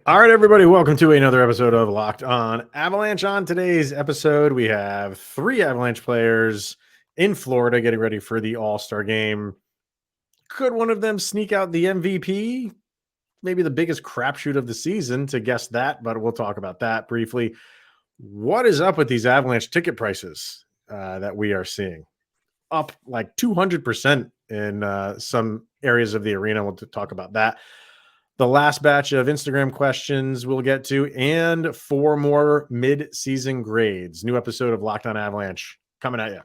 All right, everybody, welcome to another episode of Locked On Avalanche. On today's episode, we have three Avalanche players in Florida getting ready for the All-Star game. Could one of them sneak out the MVP? Maybe the biggest crapshoot of the season to guess that, but we'll talk about that briefly. What is up with these Avalanche ticket prices that we are seeing? Up like 200% in some areas of the arena. We'll talk about that. The last batch of Instagram questions we'll get to, and 4 more mid-season grades. New episode of Locked On Avalanche coming at you.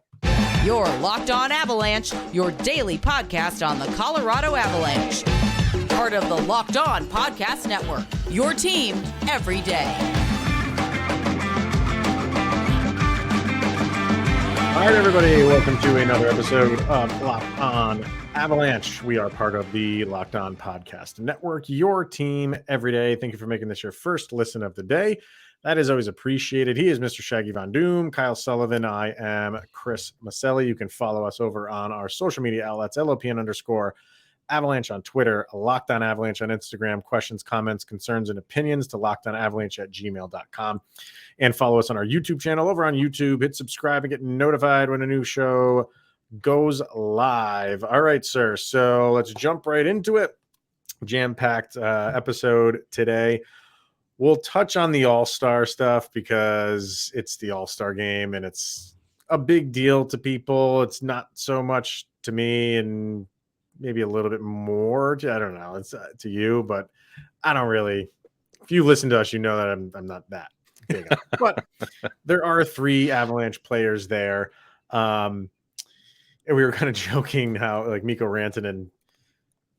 You're Locked On Avalanche, your daily podcast on the Colorado Avalanche. Part of the Locked On Podcast Network, your team every day. All right, everybody, welcome to another episode of Locked On Avalanche. We are part of the Locked On Podcast Network, your team every day. Thank you for making this your first listen of the day. That is always appreciated. He is Mr. Shaggy Von Doom, Kyle Sullivan. I am Chris Maselli. You can follow us over on our social media outlets, LOPN_Avalanche on Twitter, Locked On Avalanche on Instagram. Questions, comments, concerns, and opinions to lockedonavalanche@gmail.com. And follow us on our YouTube channel over on YouTube. Hit subscribe and get notified when a new show goes live. All right, sir. So let's jump right into it. Jam-packed episode today. We'll touch on the All-Star stuff because it's the All-Star game and it's a big deal to people. It's not so much to me and maybe a little bit more to, I don't know, it's to you, but I don't really. If you listen to us, you know that I'm not that big on it. But there are three Avalanche players there. And we were kind of joking how like Mikko Rantanen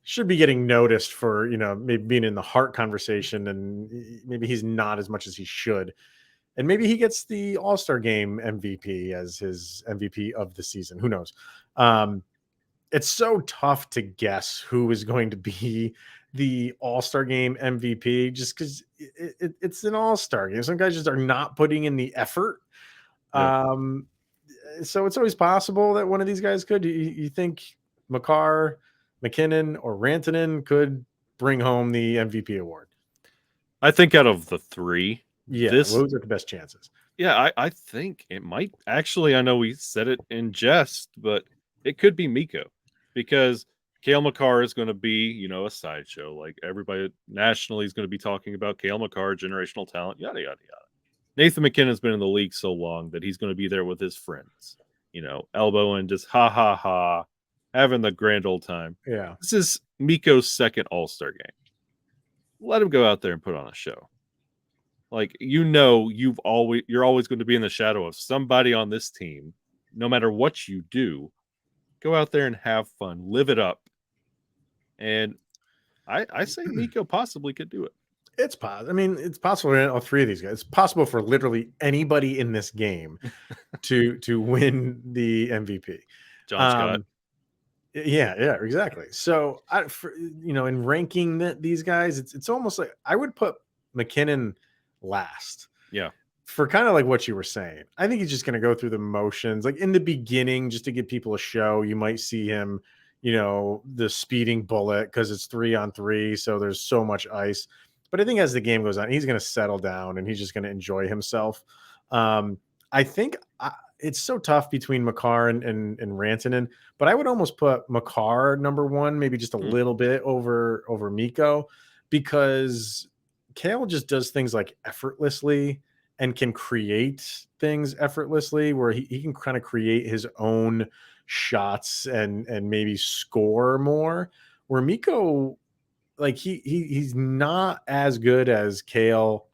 should be getting noticed for, maybe being in the Hart conversation, and maybe he's not as much as he should. And maybe he gets the All-Star game MVP as his MVP of the season. Who knows? It's so tough to guess who is going to be the All-Star game MVP just because it's an All-Star game. Some guys just are not putting in the effort. Yeah. So it's always possible that one of these guys could. You think Makar, McKinnon, or Rantanen could bring home the MVP award? I think out of the three, those are the best chances. Yeah, I think it might. Actually, I know we said it in jest, but it could be Mikko because Cale Makar is going to be, a sideshow. Like everybody nationally is going to be talking about Cale Makar, generational talent, yada, yada, yada. Nathan McKinnon's been in the league so long that he's going to be there with his friends, elbowing, just ha, ha, ha, having the grand old time. Yeah. This is Mikko's second All-Star game. Let him go out there and put on a show. Like, you're always going to be in the shadow of somebody on this team. No matter what you do, go out there and have fun, live it up. And I say Mikko possibly could do it. It's possible. I mean, it's possible for all three of these guys. It's possible for literally anybody in this game to win the MVP. John Scott. Yeah, exactly. So, in ranking these guys, it's almost like I would put McKinnon last. Yeah. For kind of like what you were saying. I think he's just going to go through the motions. Like in the beginning, just to give people a show, you might see him, the speeding bullet because it's 3-on-3. So there's so much ice. But I think as the game goes on, he's going to settle down and he's just going to enjoy himself. I think it's so tough between Makar and Rantanen, but I would almost put Makar number one, maybe just a little bit over Mikko, because Cale just does things like effortlessly and can create things effortlessly where he can kind of create his own shots and maybe score more, where Mikko, like he's not as good as Cale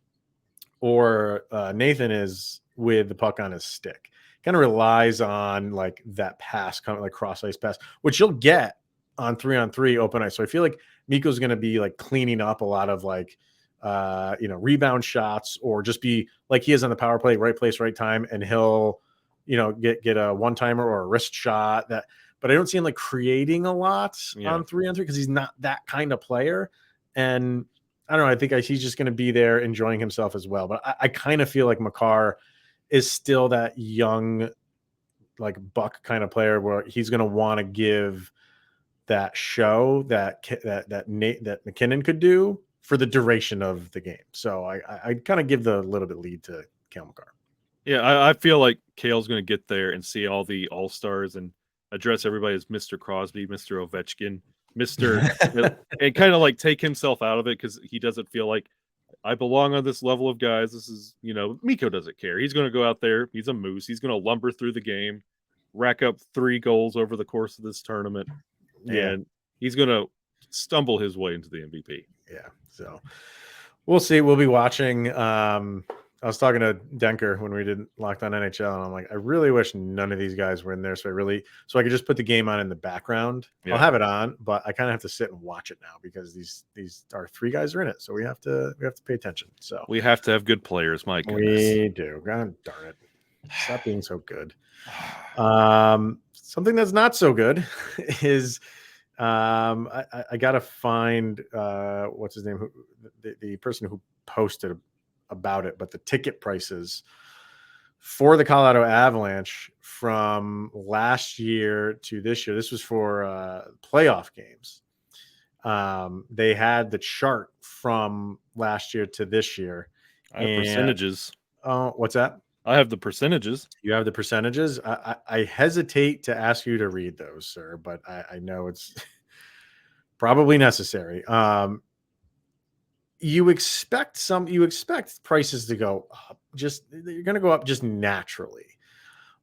or Nathan is with the puck on his stick. Kind of relies on like that pass, kind of like cross ice pass, which you'll get on 3-on-3 open ice. So I feel like Mikko's going to be like cleaning up a lot of like, rebound shots, or just be like he is on the power play, right place, right time. And he'll, get a one-timer or a wrist shot but I don't see him like creating a lot on 3-on-3 because he's not that kind of player. And I don't know. I think he's just going to be there enjoying himself as well. But I kind of feel like Makar is still that young, like buck kind of player where he's going to want to give that show that McKinnon could do for the duration of the game. So I kind of give the little bit lead to Cale Makar. Yeah, I feel like Kale's going to get there and see all the all-stars and address everybody as Mr. Crosby, Mr. Ovechkin, and kind of like take himself out of it because he doesn't feel like I belong on this level of guys. This is, Mikko doesn't care. He's going to go out there. He's a moose. He's going to lumber through the game, rack up 3 goals over the course of this tournament, and he's going to stumble his way into the MVP. Yeah, so we'll see. We'll be watching. I was talking to Denker when we did Locked On NHL, and I'm like, I really wish none of these guys were in there, so I could just put the game on in the background. Yeah. I'll have it on, but I kind of have to sit and watch it now because these are 3 guys are in it, so we have to pay attention. So we have to have good players, my goodness. We do. God darn it! Stop being so good. Something that's not so good is I gotta find what's his name, the person who posted about it, but the ticket prices for the Colorado Avalanche from last year to this year, this was for playoff games. They had the chart from last year to this year. I have percentages. Oh, what's that? I have the percentages. You have the percentages. I hesitate to ask you to read those, sir, but I know it's probably necessary. You expect prices to go up. You're going to go up just naturally.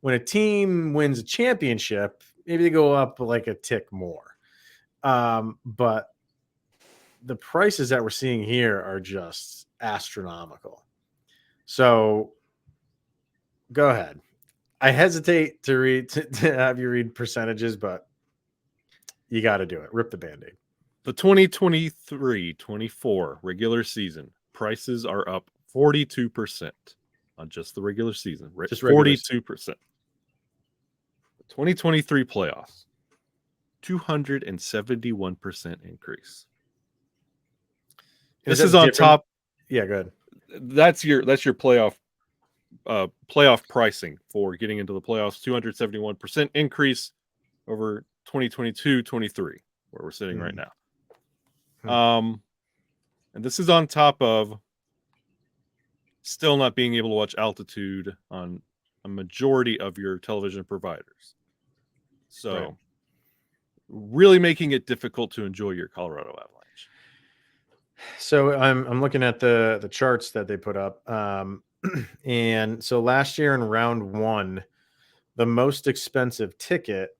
When a team wins a championship, maybe they go up like a tick more. But the prices that we're seeing here are just astronomical. So go ahead. I hesitate to have you read percentages, but you got to do it. Rip the Band-Aid. The 2023-24 regular season prices are up 42% on just the regular season. Just 42%. The 2023 playoffs, 271% increase. This is on top. Yeah, good. That's your playoff pricing for getting into the playoffs. 271% increase over 2022-23, where we're sitting right now. And this is on top of still not being able to watch altitude on a majority of your television providers. So really making it difficult to enjoy your Colorado Avalanche. So I'm looking at the charts that they put up. And so last year in round 1, the most expensive ticket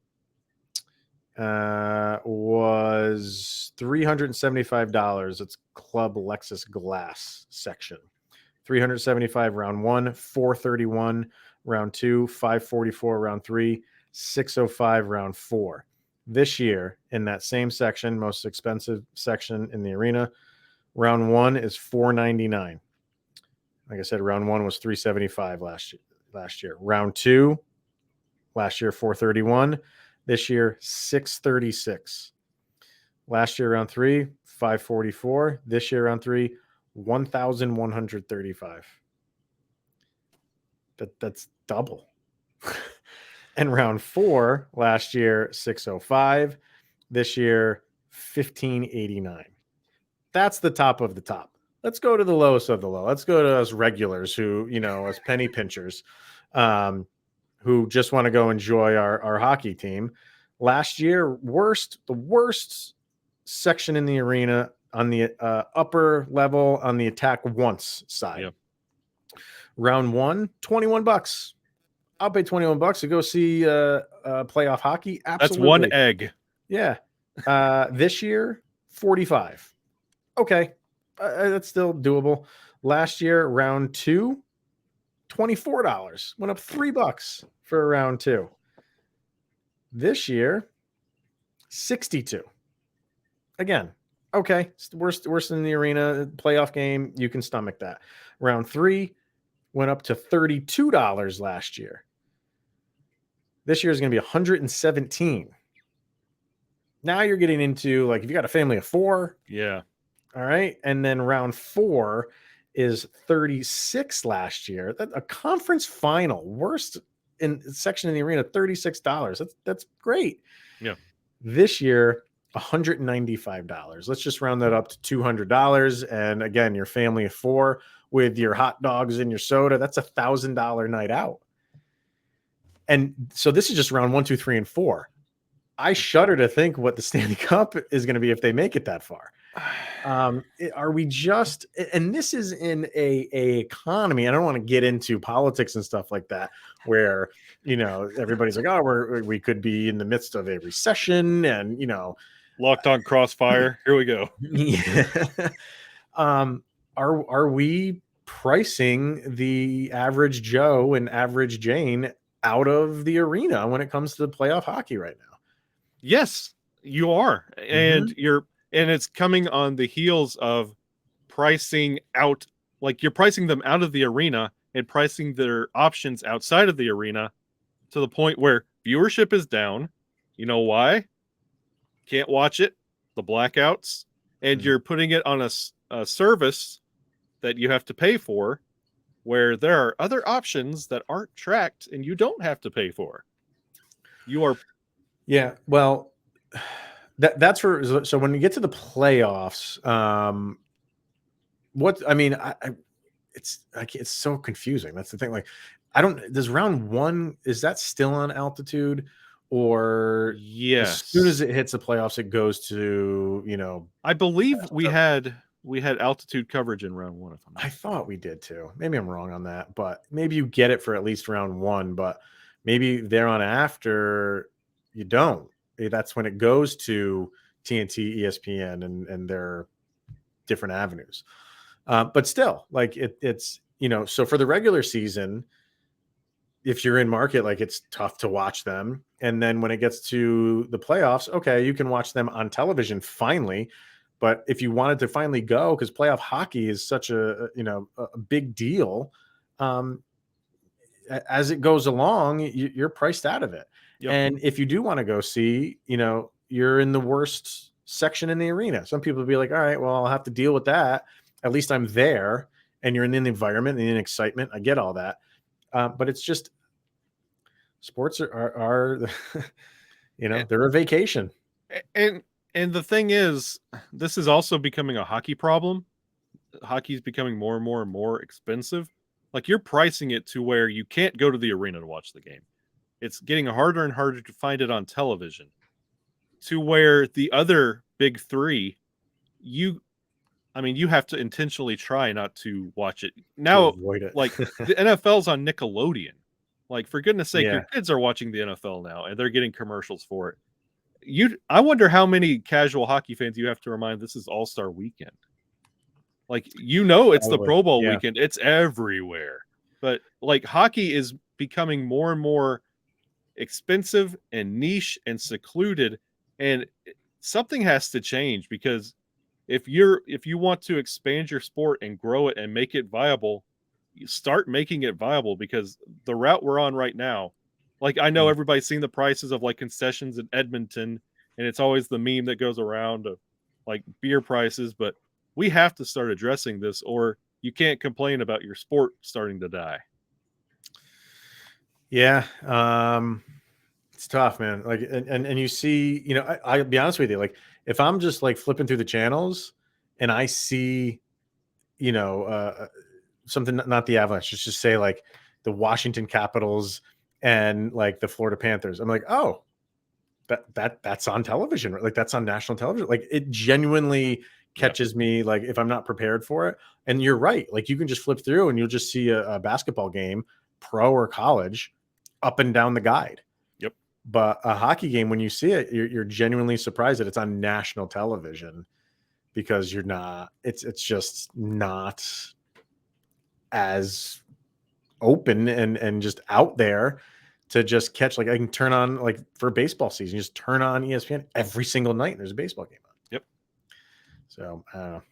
was $375. It's Club Lexus Glass section. $375 round 1, $431 round 2, $544 round 3, $605 round 4. This year in that same section, most expensive section in the arena, round 1 is $499. Like I said, round 1 was $375 last year. Round 2 last year $431. This year, $636. Last year, round 3, $544. This year, round 3, $1,135. That's double. And round 4, last year, $605. This year, $1,589. That's the top of the top. Let's go to the lowest of the low. Let's go to us regulars who, us penny pinchers. Who just want to go enjoy our hockey team. Last year, the worst section in the arena on the upper level on the attack once side. Yep. Round 1, $21. I'll pay $21 to go see playoff hockey. Absolutely. That's one egg. Yeah. This year, $45. Okay. That's still doable. Last year, round 2, $24. Went up $3 for round 2. This year, $62. Again, okay, it's worst in the arena playoff game. You can stomach that. Round 3 went up to $32 last year. This year is going to be $117. Now you're getting into like if you got a family of 4. Yeah. All right, and then round 4 is $36 last year. A conference final, worst in section in the arena, $36. That's great. Yeah. This year, $195. Let's just round that up to $200. And again, your family of 4 with your hot dogs and your soda, that's $1,000 night out. And so this is just round 1, 2, 3, and 4. I shudder to think what the Stanley Cup is going to be if they make it that far. Are we just, and this is in a economy, I don't want to get into politics and stuff like that, where, everybody's like, oh, we could be in the midst of a recession and, Locked on crossfire. Here we go. Yeah. Are we pricing the average Joe and average Jane out of the arena when it comes to playoff hockey right now? Yes, you are. And and it's coming on the heels of pricing out, like you're pricing them out of the arena and pricing their options outside of the arena to the point where viewership is down. You know why? Can't watch it, the blackouts, and you're putting it on a service that you have to pay for, where there are other options that aren't tracked and you don't have to pay for. You are. Yeah, well, that's for, so when you get to the playoffs, it's so confusing. That's the thing. Like, does round 1, is that still on altitude, or yes, as soon as it hits the playoffs, it goes to, I believe we had altitude coverage in round 1. I thought we did too. Maybe I'm wrong on that, but maybe you get it for at least round 1, but maybe thereon after you don't. That's when it goes to TNT, ESPN, and their different avenues. But still, like it's, so for the regular season, if you're in market, like it's tough to watch them. And then when it gets to the playoffs, okay, you can watch them on television finally. But if you wanted to finally go, because playoff hockey is such a big deal, as it goes along, you're priced out of it. Yep. And if you do want to go see, you're in the worst section in the arena. Some people will be like, all right, well, I'll have to deal with that. At least I'm there, and you're in the environment and in excitement. I get all that. But it's just, sports are they're a vacation. And the thing is, this is also becoming a hockey problem. Hockey is becoming more and more and more expensive. Like, you're pricing it to where you can't go to the arena to watch the game. It's getting harder and harder to find it on television, to where the other big 3, you have to intentionally try not to watch it. Now, avoid it. Like, the NFL's on Nickelodeon. Like, for goodness sake, your kids are watching the NFL now, and they're getting commercials for it. I wonder how many casual hockey fans you have to remind this is All-Star Weekend. Like, it's the Pro Bowl weekend. It's everywhere. But, like, hockey is becoming more and more expensive and niche and secluded, and something has to change, because if you want to expand your sport and grow it and make it viable, you start making it viable, because the route we're on right now, like, I know everybody's seen the prices of like concessions in Edmonton, and it's always the meme that goes around of like beer prices, but we have to start addressing this, or you can't complain about your sport starting to die. Yeah. It's tough, man. Like, and you see, I'll be honest with you. Like, if I'm just like flipping through the channels and I see, something, not the Avalanche, just say like the Washington Capitals and like the Florida Panthers, I'm like, oh, that's on television. Like, that's on national television. Like, it genuinely catches me, like, if I'm not prepared for it. And you're right. Like, you can just flip through and you'll just see a basketball game, pro or college, up and down the guide. Yep. But a hockey game, when you see it, you're genuinely surprised that it's on national television, because it's just not as open and just out there to just catch. Like, I can turn on, like, for baseball season, just turn on ESPN every single night and there's a baseball game on. Yep. So I don't know.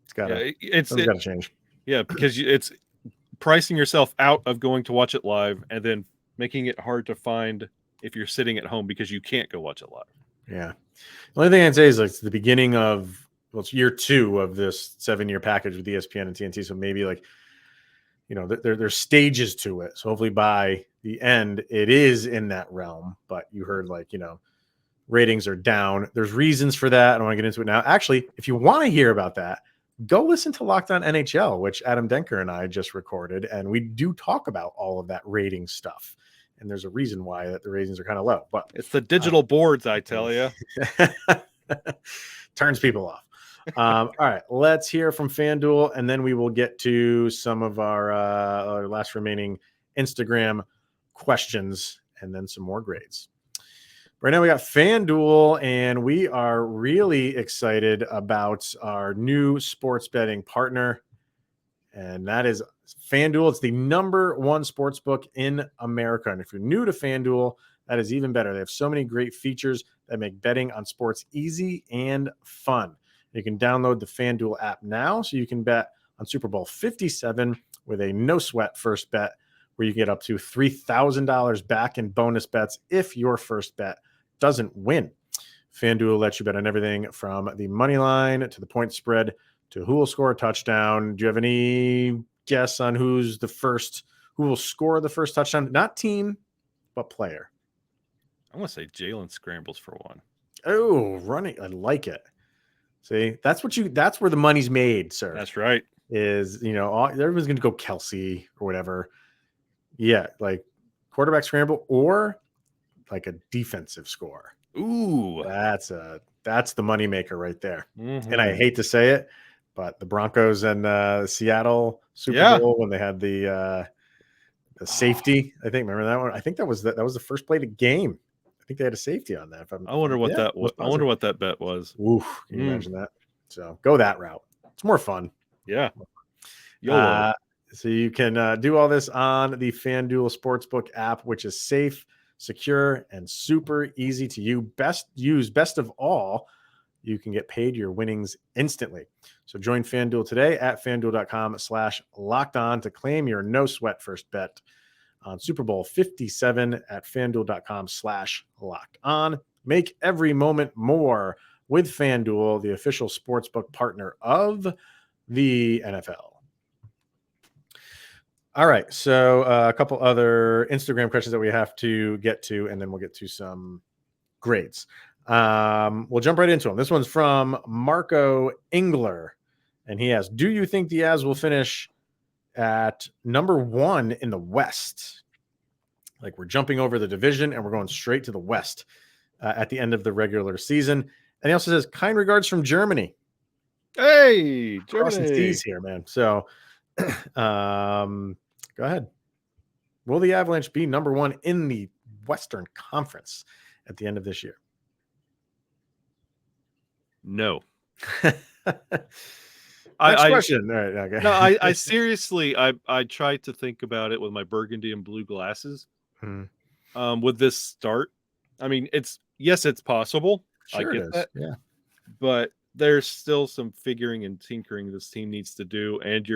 It's got to change. Yeah, because it's pricing yourself out of going to watch it live, and then making it hard to find if you're sitting at home because you can't go watch it live. Yeah. The only thing I'd say is, like, it's the beginning of, well, it's year 2 of this 7-year package with ESPN and TNT. So maybe, like, there's stages to it. So hopefully by the end, it is in that realm. But you heard, like, ratings are down. There's reasons for that. I don't want to get into it now. Actually, if you want to hear about that, go listen to Locked On NHL, which Adam Denker and I just recorded, and we do talk about all of that rating stuff. And there's a reason why that the ratings are kind of low. But It's the digital boards, I tell you. turns people off. All right, let's hear from FanDuel, and then we will get to some of our last remaining Instagram questions, and then some more grades. Right now we got FanDuel, and we are really excited about our new sports betting partner, and that is FanDuel. It's the #1 sports book in America, and if you're new to FanDuel, that is even better. They have so many great features that make betting on sports easy and fun. You can download the FanDuel app now so you can bet on Super Bowl 57 with a no-sweat first bet where you get up to $3,000 back in bonus bets if your first bet doesn't win. FanDuel lets you bet on everything from the money line to the point spread to who will score a touchdown. Do you have any guess on who will score the first touchdown? Not team, but player. I want to say Jalen scrambles for one. Oh, running. I like it. See, that's where the money's made, sir. That's right. Is, everyone's going to go Kelsey or whatever. Yeah, like quarterback scramble or like a defensive score. Ooh, that's the moneymaker right there. Mm-hmm. And I hate to say it, but the Broncos and Seattle Super Bowl when they had the safety, I think. Remember that one? I think that was the first play of the game. I think they had a safety on that. I wonder what that was. I wonder what that bet was. Oof, can you imagine that? So go that route. It's more fun. Yeah. So you can do all this on the FanDuel Sportsbook app, which is safe, secure, and super easy to use. Best of all, you can get paid your winnings instantly. So join FanDuel today at FanDuel.com/lockedon to claim your no sweat first bet on Super Bowl 57 at FanDuel.com/lockedon. Make every moment more with FanDuel, the official sportsbook partner of the NFL. All right, so a couple other Instagram questions that we have to get to, and then we'll get to some grades. We'll jump right into them. This one's from Marco Engler, and he asks, do you think the Avs will finish at #1 in the West? Like we're jumping over the division and we're going straight to the West at the end of the regular season. And he also says, kind regards from Germany. Hey, Crossing seas here, man. So go ahead. Will the Avalanche be #1 in the Western Conference at the end of this year? No. Next question. All right, okay. No, I seriously, I tried to think about it with my burgundy and blue glasses. With this start, I mean, it's possible. Sure, I get that. Yeah, but there's still some figuring and tinkering this team needs to do. And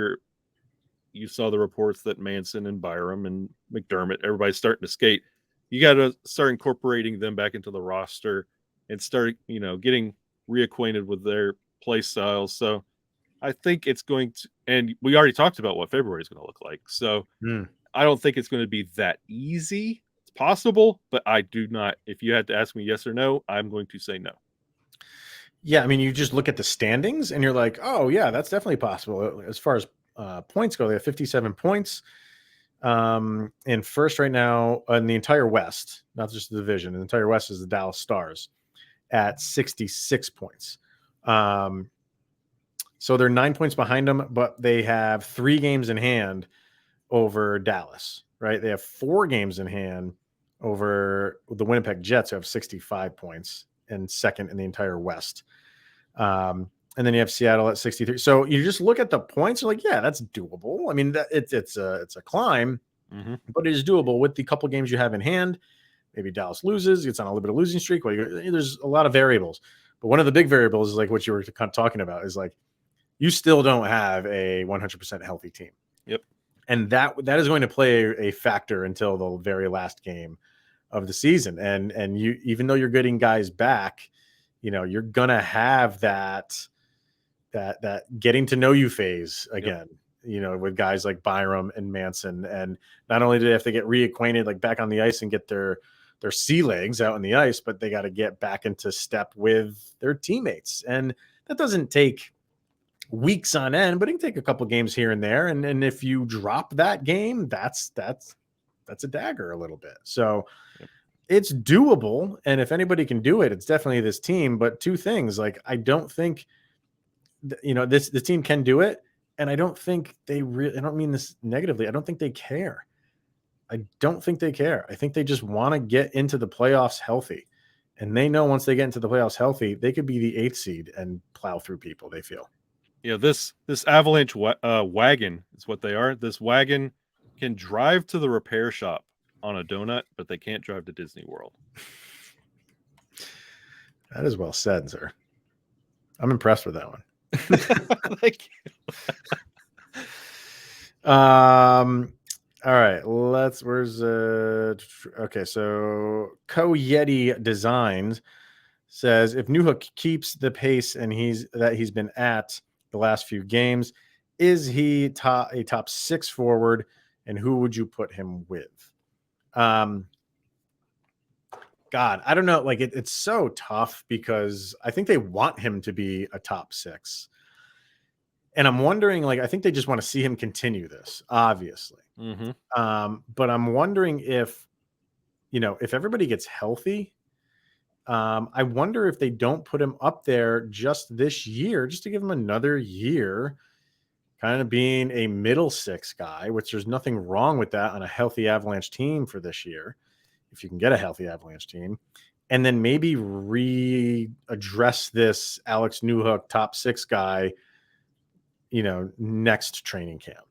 you saw the reports that Manson and Byram and McDermott, everybody's starting to skate. You got to start incorporating them back into the roster and start, getting reacquainted with their play styles. So I think it's going to, and we already talked about what February is going to look like. So I don't think it's going to be that easy. It's possible, but I do not. If you had to ask me yes or no, I'm going to say no. Yeah, I mean, you just look at the standings and you're like, oh, yeah, that's definitely possible. As far as points go, they have 57 points in first right now in the entire West, not just the division. The entire West is the Dallas Stars at 66 points. So they're 9 points behind them, but they have 3 games in hand over Dallas, right? They have 4 games in hand over the Winnipeg Jets, who have 65 points and second in the entire West. And then you have Seattle at 63. So you just look at the points, you're like, yeah, that's doable. I mean, it's a climb, but it is doable with the couple games you have in hand. Maybe Dallas loses, gets on a little bit of losing streak. Well, there's a lot of variables, but one of the big variables is like what you were kind of talking about is like you still don't have a 100% healthy team. Yep, and that is going to play a factor until the very last game of the season. And you, even though you're getting guys back, you're gonna have that getting to know you phase again. Yep. With guys like Byram and Manson, and not only do they have to get reacquainted, like back on the ice and get their their sea legs out on the ice, but they got to get back into step with their teammates. And that doesn't take weeks on end, but it can take a couple games here and there. And if you drop that game, that's a dagger a little bit. So it's doable. And if anybody can do it, it's definitely this team. But two things, like, I don't think, this team can do it. And I don't think I don't mean this negatively. I don't think they care. I don't think they care. I think they just want to get into the playoffs healthy. And they know once they get into the playoffs healthy, they could be the 8th seed and plow through people, they feel. Yeah, this Avalanche wagon is what they are. This wagon can drive to the repair shop on a donut, but they can't drive to Disney World. That is well said, sir. I'm impressed with that one. Thank you. All right, okay, so Co-Yeti Designs says, if Newhook keeps the pace and he's been at the last few games, is he a top 6 forward, and who would you put him with? God, I don't know. Like, it's so tough because I think they want him to be a top 6. And I'm wondering, like, I think they just want to see him continue this, obviously. Mm-hmm. But I'm wondering if everybody gets healthy, I wonder if they don't put him up there just this year, just to give him another year, kind of being a middle 6 guy, which there's nothing wrong with that on a healthy Avalanche team for this year, if you can get a healthy Avalanche team, and then maybe readdress this Alex Newhook top 6 guy, next training camp,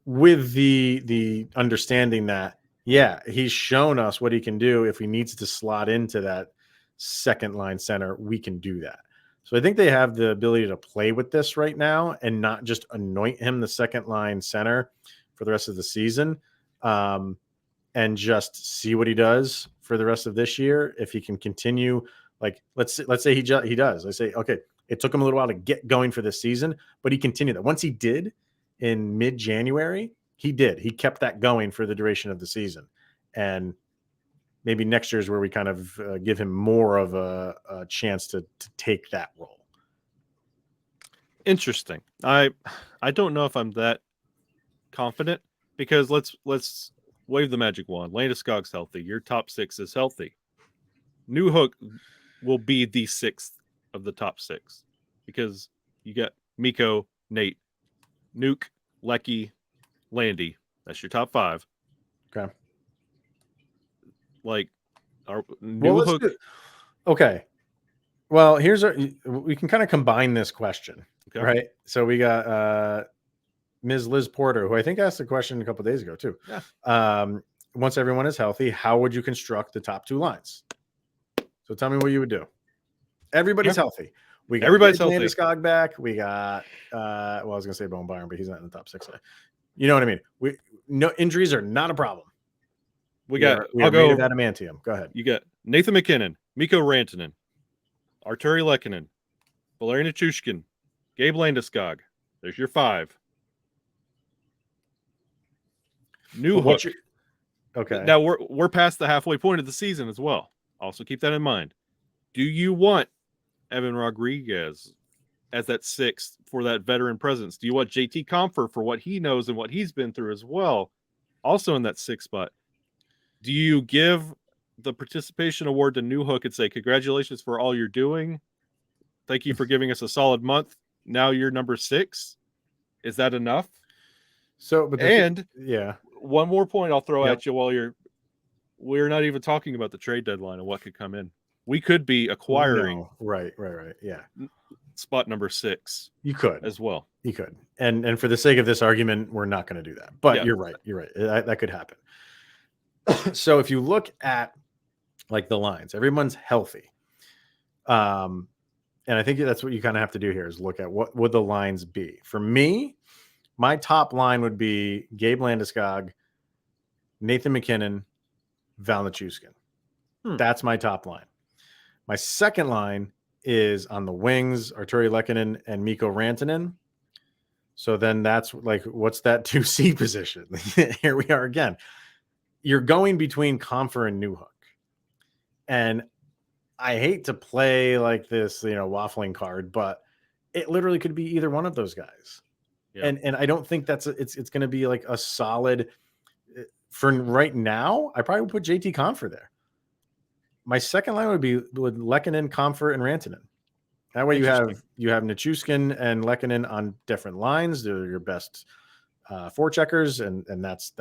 with the understanding that, yeah, he's shown us what he can do. If he needs to slot into that second line center, we can do that. So I think they have the ability to play with this right now and not just anoint him the second line center for the rest of the season, and just see what he does for the rest of this year. If he can continue, like, let's say he does. I say, okay, it took him a little while to get going for this season, but he continued that. Once he did in mid-January, he kept that going for the duration of the season. And maybe next year is where we kind of give him more of a chance to take that role. Interesting. I don't know if I'm that confident, because let's wave the magic wand. Landeskog's healthy. Your top 6 is healthy. Newhook will be the 6th of the top 6, because you got Mikko, Nate, Nuke, Lecky, Landy. That's your top 5. Okay. Like, Newhook. Okay. Well, we can kind of combine this question, okay. Right? So we got Ms. Liz Porter, who I think asked a question a couple of days ago too. Yeah. Once everyone is healthy, how would you construct the top 2 lines? So tell me what you would do. Everybody's healthy. We got everybody's healthy. Landeskog back. We got I was gonna say Bowen Byron, but he's not in the top 6. You know what I mean? No injuries are not a problem. We are made of adamantium. Go ahead. You got Nathan McKinnon, Mikko Rantanen, Arturi Lehkonen, Valeri Nichushkin, Gabe Landeskog. There's your 5. Newhook. Okay. Now we're past the halfway point of the season as well. Also keep that in mind. Do you want Evan Rodriguez as that 6th for that veteran presence? Do you want JT Compher for what he knows and what he's been through as well, also in that 6th spot? Do you give the participation award to Newhook and say, congratulations for all you're doing? Thank you for giving us a solid month. Now you're number 6. Is that enough? So, yeah, one more point I'll throw at you while we're not even talking about the trade deadline and what could come in. We could be acquiring. Right. Yeah. Spot number 6. You could as well. You could. And for the sake of this argument, we're not going to do that. But You're right. That could happen. So if you look at like the lines, everyone's healthy. And I think that's what you kind of have to do here is look at what would the lines be. For me, my top line would be Gabe Landeskog, Nathan McKinnon, Val Nichushkin. That's my top line. My second line is on the wings, Arturi Lehkonen and Mikko Rantanen. So then that's like, what's that 2C position? Here we are again. you're going between Comfer and Newhook. And I hate to play like this, waffling card, but it literally could be either one of those guys. Yeah. And I don't think it's going to be like a solid for right now. I probably would put JT Comfer there. My second line would be with Lehkonen, Comfer, and Rantanen. That way you have Nichushkin and Lehkonen on different lines. They're your best forecheckers, and that's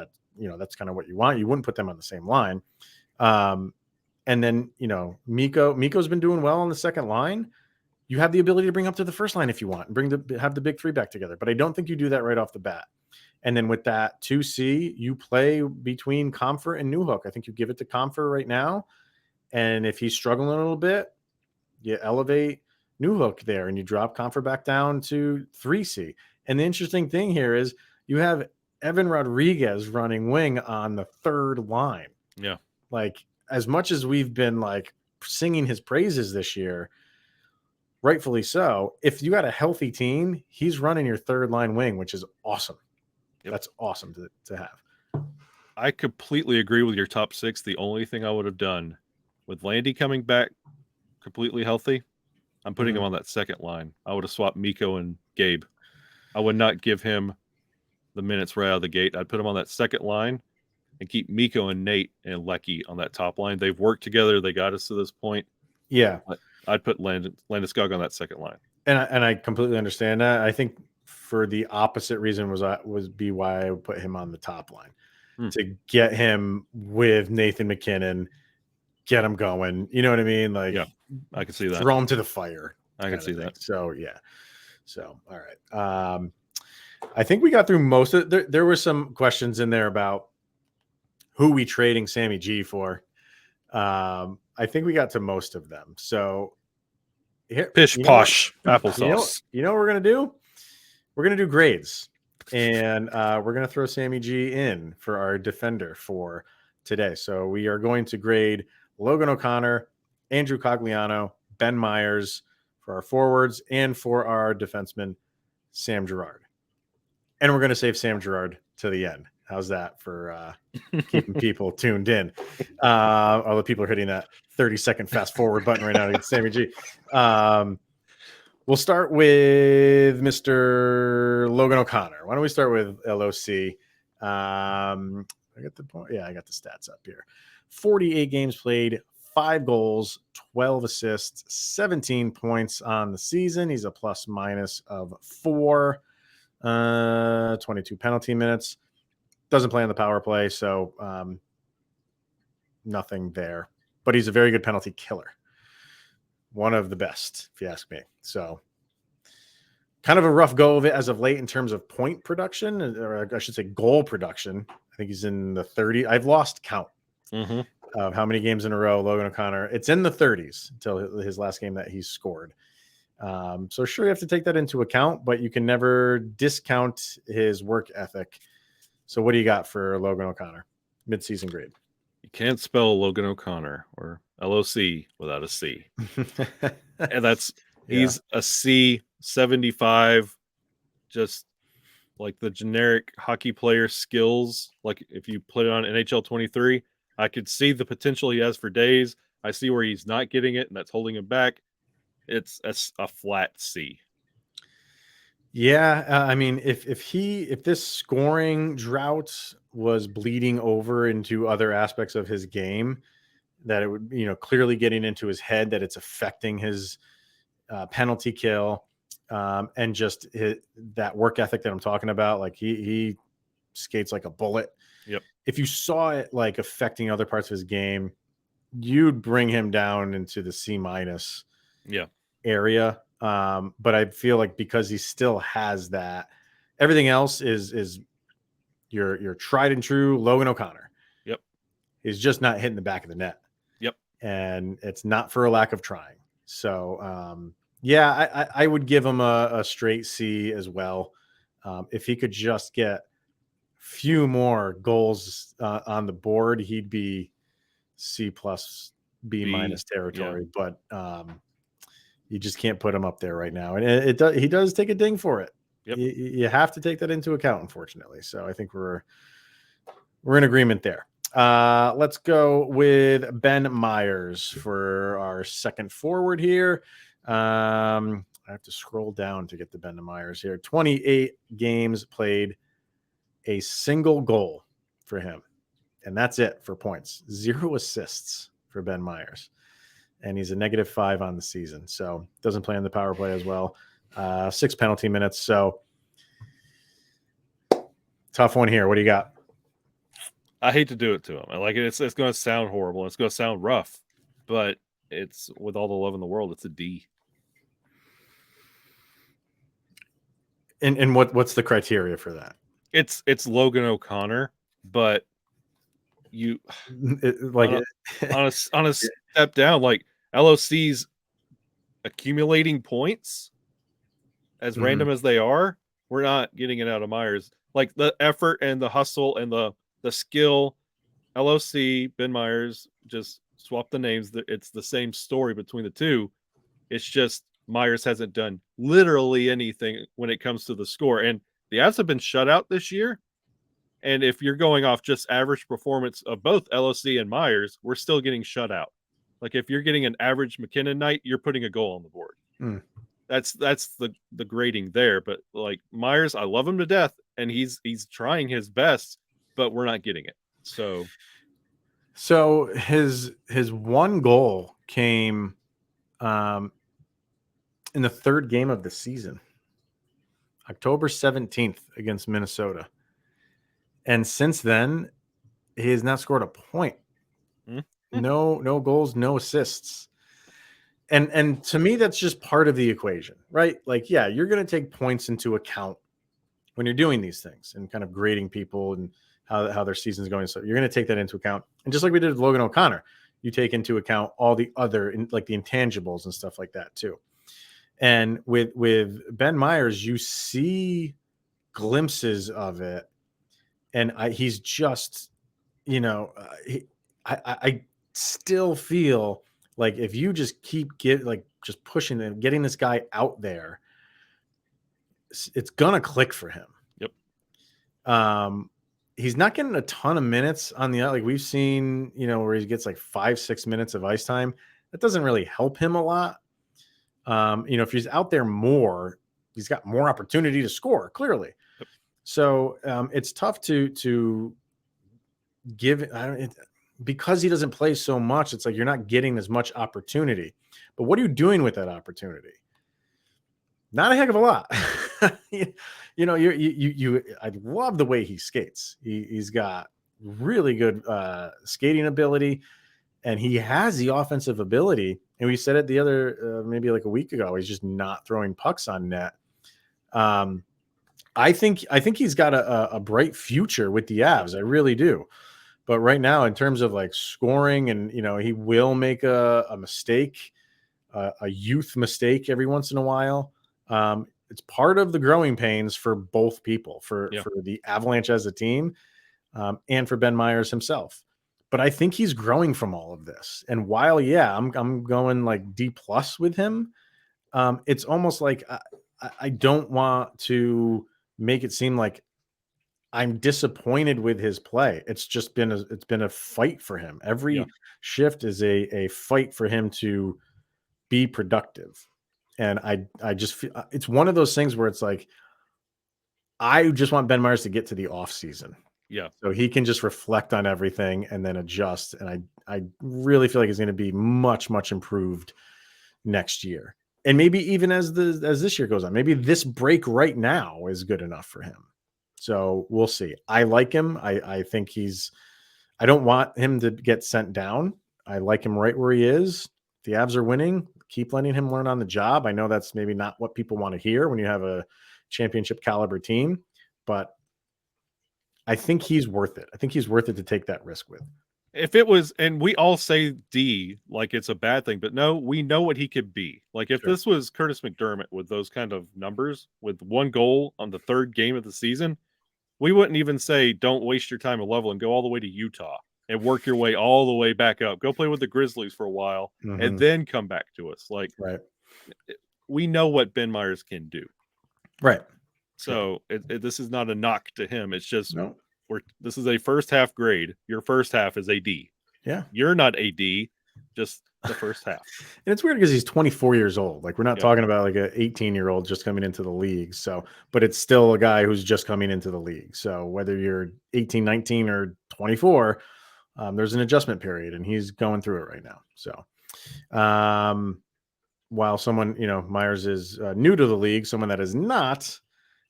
kind of what you want. You wouldn't put them on the same line. And then, Mikko's been doing well on the second line. You have the ability to bring up to the first line if you want and have the big three back together. But I don't think you do that right off the bat. And then with that 2C, you play between Comfer and Newhook. I think you give it to Comfer right now. And if he's struggling a little bit, you elevate Newhook there and you drop Comfer back down to 3C. And the interesting thing here is you have Evan Rodriguez running wing on the third line. Yeah. Like, as much as we've been like singing his praises this year, rightfully so, if you got a healthy team, he's running your third line wing, which is awesome. Yep. That's awesome to have. I completely agree with your top six. The only thing I would have done with Landy coming back completely healthy, I'm putting him on that second line. I would have swapped Mikko and Gabe. I would not give him the minutes right out of the gate. I'd put him on that second line and keep Mikko and Nate and Lecky on that top line. They've worked together. They got us to this point. Yeah. I'd put Landeskog on that second line. And I completely understand that. I think for the opposite reason why I would put him on the top line to get him with Nathan McKinnon, get him going. You know what I mean? Like, yeah, I can see that. Throw him to the fire. I can see that. So, yeah. So, all right. I think we got through most of it. There were some questions in there about who we trading Sammy G for. I think we got to most of them. So here, pish posh applesauce. You know what we're gonna do? We're gonna do grades, and we're gonna throw Sammy G in for our defender for today. So we are going to grade Logan O'Connor, Andrew Cogliano, Ben Myers for our forwards, and for our defenseman Sam Girard. And we're gonna save Sam Girard to the end. How's that for keeping people tuned in? All the people are hitting that 30-second fast forward button right now to get Sammy G. We'll start with Mr. Logan O'Connor. Why don't we start with LOC? I got the point. Yeah, I got the stats up here. 48 games played, 5 goals, 12 assists, 17 points on the season. He's a plus minus of 4, 22 penalty minutes. Doesn't play on the power play, so nothing there. But he's a very good penalty killer. One of the best, if you ask me. So kind of a rough go of it as of late in terms of point production, or I should say goal production. I think he's in the 30. I've lost count of how many games in a row Logan O'Connor. It's in the 30s until his last game that he's scored. So sure, you have to take that into account, but you can never discount his work ethic. So what do you got for Logan O'Connor? Mid-season grade. You can't spell Logan O'Connor or LOC without a C. And he's a C 75, just like the generic hockey player skills. Like if you put it on NHL 23, I could see the potential he has for days. I see where he's not getting it, and that's holding him back. It's a flat C. Yeah, I mean, if this scoring drought was bleeding over into other aspects of his game, that it would, clearly getting into his head, that it's affecting his penalty kill, and just that work ethic that I'm talking about, like he skates like a bullet. Yep. If you saw it like affecting other parts of his game, you'd bring him down into the C- area. But I feel like because he still has that, everything else is your tried and true Logan O'Connor. Yep. He's just not hitting the back of the net. Yep. And it's not for a lack of trying. So, I would give him a straight C as well. If he could just get few more goals on the board, he'd be C+, B- territory. Yeah. But, you just can't put him up there right now. And he does take a ding for it. Yep. You have to take that into account, unfortunately. So I think we're in agreement there. Let's go with Ben Myers for our second forward here. I have to scroll down to get to Ben Myers here. 28 games played, a single goal for him. And that's it for points. 0 assists for Ben Myers. And he's a -5 on the season. So doesn't play on the power play as well. 6 penalty minutes. So tough one here. What do you got? I hate to do it to him. It's going to sound horrible. It's going to sound rough, but it's with all the love in the world. It's a D. And what's the criteria for that? It's Logan O'Connor, but you on a step down, like LOC's accumulating points as random as they are. We're not getting it out of Myers. Like the effort and the hustle and the skill, LOC, Ben Myers, just swap the names. It's the same story between the two. It's just Myers hasn't done literally anything when it comes to the score. And the Avs have been shut out this year. And if you're going off just average performance of both LOC and Myers, we're still getting shut out. Like if you're getting an average McKinnon night, you're putting a goal on the board. That's the grading there. But like Myers, I love him to death, and he's trying his best, but we're not getting it. So his one goal came in the third game of the season, October 17th against Minnesota. And since then, he has not scored a point. No goals, no assists. And to me, that's just part of the equation, right? Like, yeah, you're going to take points into account when you're doing these things and kind of grading people and how their season's going. So you're going to take that into account. And just like we did with Logan O'Connor, you take into account all the other, like the intangibles and stuff like that too. And with Ben Myers, you see glimpses of it. And he's just, I still feel like if you just keep just pushing and getting this guy out there, it's gonna click for him. Yep. He's not getting a ton of minutes on the, like we've seen, where he gets like 5-6 minutes of ice time. That doesn't really help him a lot. If he's out there more, he's got more opportunity to score, clearly. Yep. So it's tough to give because he doesn't play so much. It's like you're not getting as much opportunity. But what are you doing with that opportunity? Not a heck of a lot. I love the way he skates. He's got really good skating ability, and he has the offensive ability. And we said it the other maybe like a week ago. He's just not throwing pucks on net. I think he's got a bright future with the Avs. I really do. But right now, in terms of like scoring, and he will make a mistake, a youth mistake every once in a while. It's part of the growing pains for both people, for the Avalanche as a team, and for Ben Myers himself. But I think he's growing from all of this. And while, I'm going like D+ with him, it's almost like I don't want to make it seem like I'm disappointed with his play. It's just been a fight for him. Every shift is a fight for him to be productive. And I just feel it's one of those things where it's like, I just want Ben Myers to get to the off season. Yeah. So he can just reflect on everything and then adjust. And I really feel like he's going to be much, much improved next year. And maybe even as this year goes on, maybe this break right now is good enough for him. So we'll see. I like him. I think I don't want him to get sent down. I like him right where he is. The Avs are winning. Keep letting him learn on the job. I know that's maybe not what people want to hear when you have a championship caliber team, but I think he's worth it. I think he's worth it to take that risk with. If it was, and we all say D like it's a bad thing, but no, we know what he could be. Like if this was Curtis McDermott with those kind of numbers, with one goal on the third game of the season, we wouldn't even say don't waste your time at level and go all the way to Utah and work your way all the way back up. Go play with the Grizzlies for a while and then come back to us. Like, we know what Ben Myers can do. Right. So this is not a knock to him. It's just this is a first half grade. Your first half is a D. Yeah. You're not a D, just the first half. And it's weird because he's 24 years old. Like, we're not Yeah. talking about like an 18-year-old just coming into the league. So, but it's still a guy who's just coming into the league. So whether you're 18, 19, or 24, there's an adjustment period, and he's going through it right now. So, while someone, Myers is new to the league, someone that is not,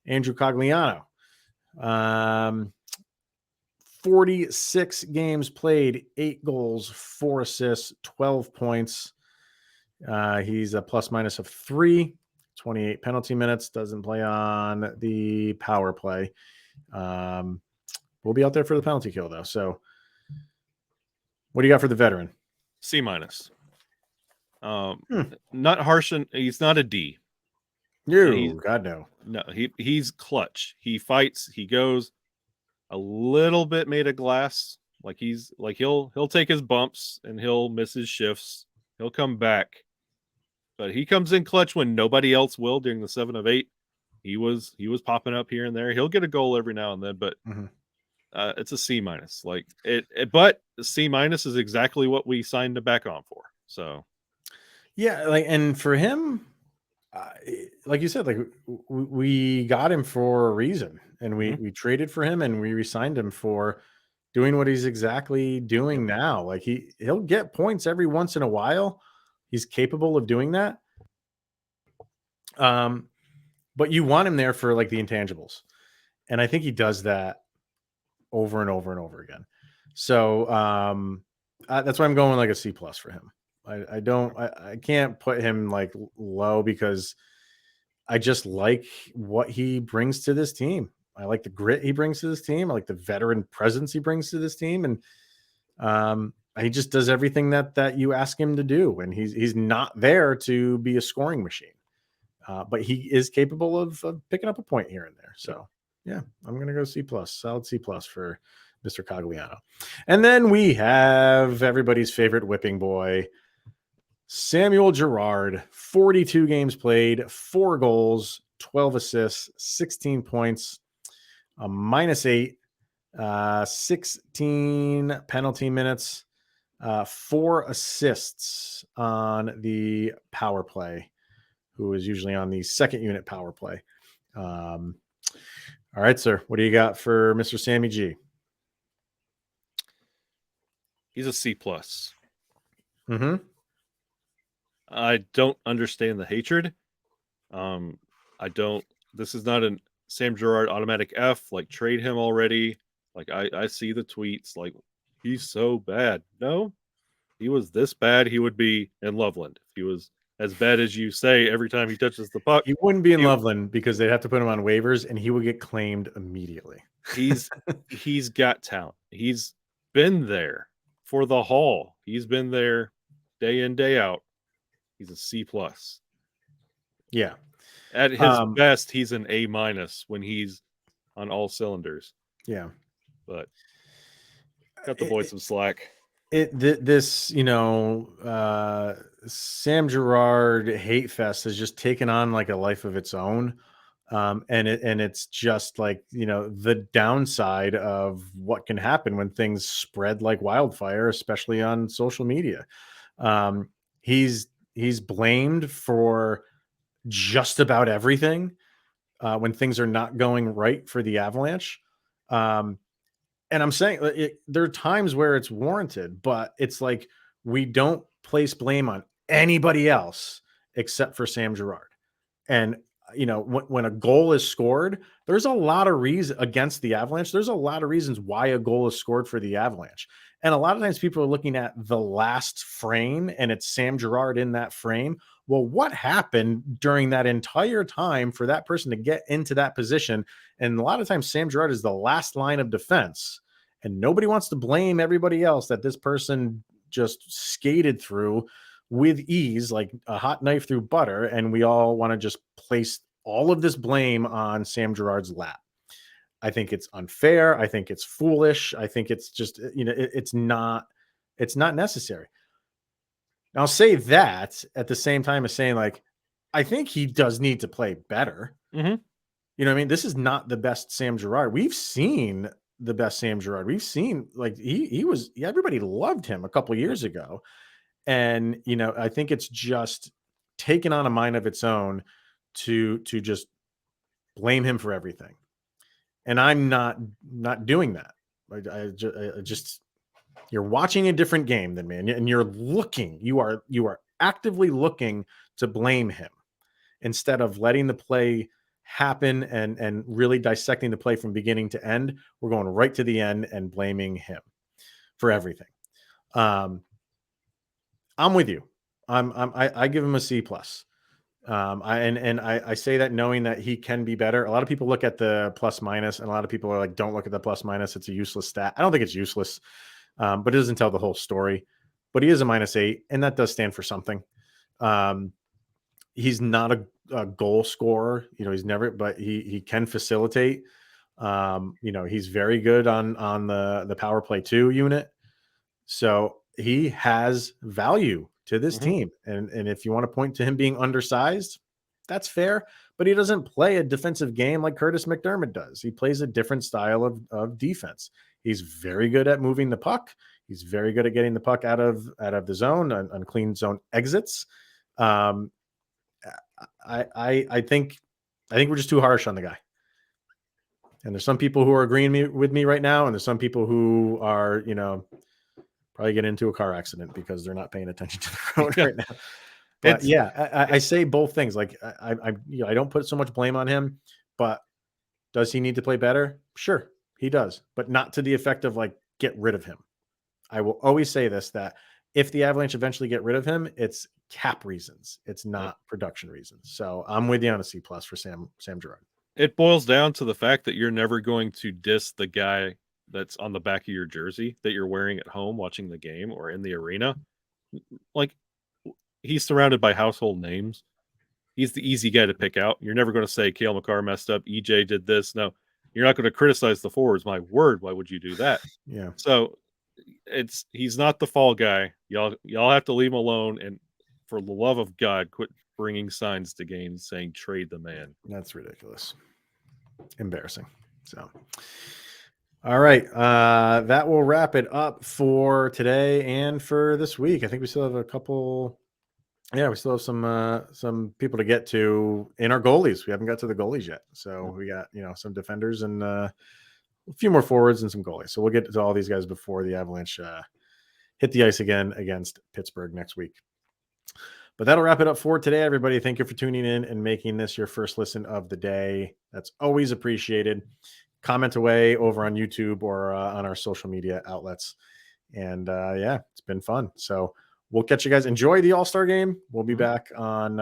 Andrew Cogliano. 46 games played, 8 goals, 4 assists, 12 points. He's a plus minus of 3, 28 penalty minutes, doesn't play on the power play. We'll be out there for the penalty kill, though. So what do you got for the veteran? C minus. Not harsh, and he's not a D. God, no. No, he's clutch. He fights, he goes a little bit made of glass. Like he'll take his bumps and he'll miss his shifts. He'll come back. But he comes in clutch when nobody else will during the 7 of 8. He was popping up here and there. He'll get a goal every now and then, but it's a C minus. Like but C minus is exactly what we signed him back on for. So yeah, and for him, like you said, like we got him for a reason, and we traded for him, and we re-signed him for doing what he's exactly doing now. Like he'll get points every once in a while. He's capable of doing that. But you want him there for like the intangibles. And I think he does that over and over and over again. So that's why I'm going like a C+ for him. I can't put him like low because I just like what he brings to this team. I like the grit he brings to this team. I like the veteran presence he brings to this team. And he just does everything that you ask him to do. And he's not there to be a scoring machine. But he is capable of picking up a point here and there. So, yeah, I'm going to go C+, solid C+ for Mr. Cogliano. And then we have everybody's favorite whipping boy, Samuel Girard, 42 games played, 4 goals, 12 assists, 16 points, a -8, 16 penalty minutes, 4 assists on the power play, who is usually on the second unit power play. All right, sir. What do you got for Mr. Sammy G? he's a C+. Mm-hmm. I don't understand the hatred. This is not a Sam Girard automatic F, like trade him already. Like I see the tweets like he's so bad. No, he was this bad. He would be in Loveland. If he was as bad as you say every time he touches the puck. He wouldn't be in Loveland because they'd have to put him on waivers and he would get claimed immediately. He's got talent. He's been there for the haul. He's been there day in, day out. He's a C+. Yeah. At his best, he's an A- when he's on all cylinders. Yeah. But got the boys some slack. Sam Girard hate fest has just taken on like a life of its own. And it's just like, the downside of what can happen when things spread like wildfire, especially on social media. He's blamed for just about everything when things are not going right for the Avalanche. And I'm saying there are times where it's warranted, but it's like we don't place blame on anybody else except for Sam Girard. And when a goal is scored, there's a lot of reasons against the Avalanche. There's a lot of reasons why a goal is scored for the Avalanche. And a lot of times people are looking at the last frame and it's Sam Girard in that frame. Well, what happened during that entire time for that person to get into that position? And a lot of times Sam Girard is the last line of defense, and nobody wants to blame everybody else that this person just skated through with ease, like a hot knife through butter. And we all want to just place all of this blame on Sam Girard's lap. I think it's unfair. I think it's foolish. I think it's just, it's not necessary. I'll say that at the same time as saying, like, I think he does need to play better. Mm-hmm. You know what I mean? This is not the best Sam Girard. We've seen the best Sam Girard. We've seen like everybody loved him a couple of years ago. And, I think it's just taken on a mind of its own to just blame him for everything. And I'm not doing that. I just you're watching a different game than me, and you are actively looking to blame him instead of letting the play happen and really dissecting the play from beginning to end. We're going right to the end and blaming him for everything. I'm with you. I give him a C plus. I say that knowing that he can be better. A lot of people look at the plus minus, and a lot of people are like, don't look at the plus minus. It's a useless stat. I don't think it's useless, but it doesn't tell the whole story. But he is a -8, and that does stand for something. He's not a goal scorer. He's never, but he can facilitate. He's very good on the power play 2 unit. So he has value to this team. And if you want to point to him being undersized, that's fair, but he doesn't play a defensive game like Curtis McDermott does. He plays a different style of defense. He's very good at moving the puck. He's very good at getting the puck out of the zone on clean zone exits. I think we're just too harsh on the guy. And there's some people who are agreeing with me right now, and there's some people who are, probably get into a car accident because they're not paying attention to the road right now. But I say both things. Like I don't put so much blame on him, but does he need to play better? Sure, he does, but not to the effect of like get rid of him. I will always say this, that if the Avalanche eventually get rid of him, it's cap reasons. It's not production reasons. So I'm with you on a C+ for Sam Girard. It boils down to the fact that you're never going to diss the guy that's on the back of your jersey that you're wearing at home watching the game or in the arena. Like, he's surrounded by household names. He's the easy guy to pick out. You're never going to say Cale Makar messed up, EJ did this. No, you're not going to criticize the forwards. My word, why would you do that? Yeah. So he's not the fall guy. Y'all have to leave him alone, and for the love of God, quit bringing signs to games saying trade the man. That's ridiculous. Embarrassing. So all right. That will wrap it up for today and for this week. I think we still have a couple. Yeah, we still have some people to get to in our goalies. We haven't got to the goalies yet. So we got, some defenders and a few more forwards and some goalies. So we'll get to all these guys before the Avalanche hit the ice again against Pittsburgh next week. But that'll wrap it up for today, everybody. Thank you for tuning in and making this your first listen of the day. That's always appreciated. Comment away over on YouTube or on our social media outlets. And it's been fun. So we'll catch you guys. Enjoy the All-Star game. We'll be back on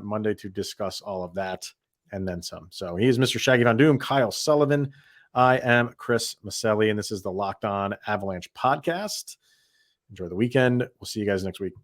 Monday to discuss all of that and then some. So he is Mr. Shaggy Von Doom, Kyle Sullivan. I am Chris Maselli, and this is the Locked On Avalanche podcast. Enjoy the weekend. We'll see you guys next week.